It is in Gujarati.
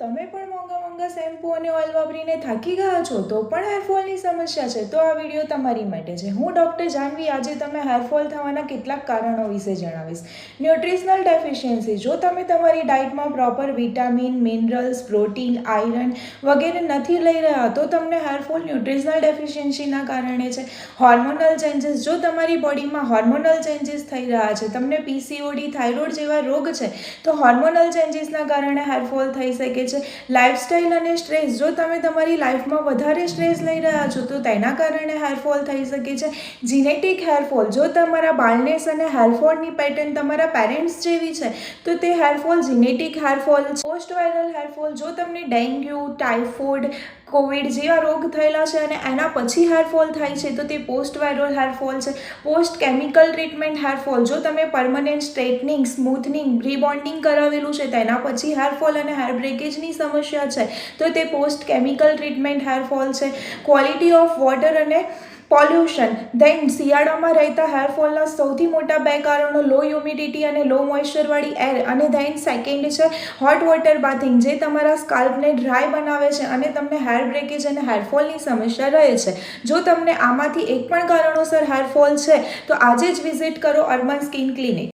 તમે પણ મોંઘા શેમ્પૂ અને ઓઇલ વાપરીને થાકી ગયા છો તો પણ હેરફોલની સમસ્યા છે તો આ વિડીયો તમારી માટે છે. હું ડૉક્ટર જાનવી આજે તમે હેરફોલ થવાના કેટલાક કારણો વિશે જણાવીશ. Nutritional deficiency. જો તમે તમારી ડાયટમાં proper vitamin, minerals, protein, iron વગેરે નથી લઈ રહ્યા તો તમને હેરફોલ ન્યુટ્રિશનલ ડેફિશિયન્સીના કારણે છે. Hormonal changes. જો તમારી બોડીમાં હોર્મોનલ ચેન્જીસ થઈ રહ્યા છે, તમને પીસીઓડી, થાઇરોઇડ જેવા રોગ છે તો હોર્મોનલ ચેન્જીસના કારણે હેરફોલ થઈ શકે છે. લાઇફસ્ટાઇલ અને સ્ટ્રેસ. જો તમે તમારી લાઈફમાં વધારે સ્ટ્રેસ લઈ રહ્યા છો તો તેના કારણે હેરફોલ થઈ શકે છે. Genetic hair fall. જો તમારા બાલ્ડનેસ અને હેરફોલની પેટર્ન તમારા પેરેન્ટ્સ જેવી છે તો તે હેરફોલ જીનેટિક હેરફોલ છે. Post viral hair fall. જો તમને ડેન્ગ્યુ, ટાઇફોઇડ, કોવિડ જેવા રોગ થયેલા છે અને એના પછી હેરફોલ થાય છે તો તે પોસ્ટ વાયરલ હેરફોલ છે. Post chemical treatment hair fall. જો તમે પરમનન્ટ સ્ટ્રેટનિંગ, સ્મૂથનિંગ, રિબોન્ડિંગ કરાવેલું છે તેના પછી હેરફોલ અને હેર બ્રેકેજની સમસ્યા છે તો તે પોસ્ટ કેમિકલ ટ્રીટમેન્ટ હેરફોલ છે. ક્વોલિટી ઓફ વોટર અને પોલ્યુશન. દેન શિયાળામાં રહેતા હેરફોલના સૌથી મોટા બે કારણો લો હ્યુમિડિટી અને લો મોઇશ્ચરવાળી એર અને દેન સેકન્ડ છે હોટ વોટર બાથિંગ, જે તમારા સ્કાલ્પને ડ્રાય બનાવે છે અને તમને હેર બ્રેકેજ અને હેરફોલની સમસ્યા રહે છે. જો તમને આમાંથી એક પણ કારણોસર હેરફોલ છે તો આજે જ વિઝિટ કરો અર્બન સ્કિન ક્લિનિક.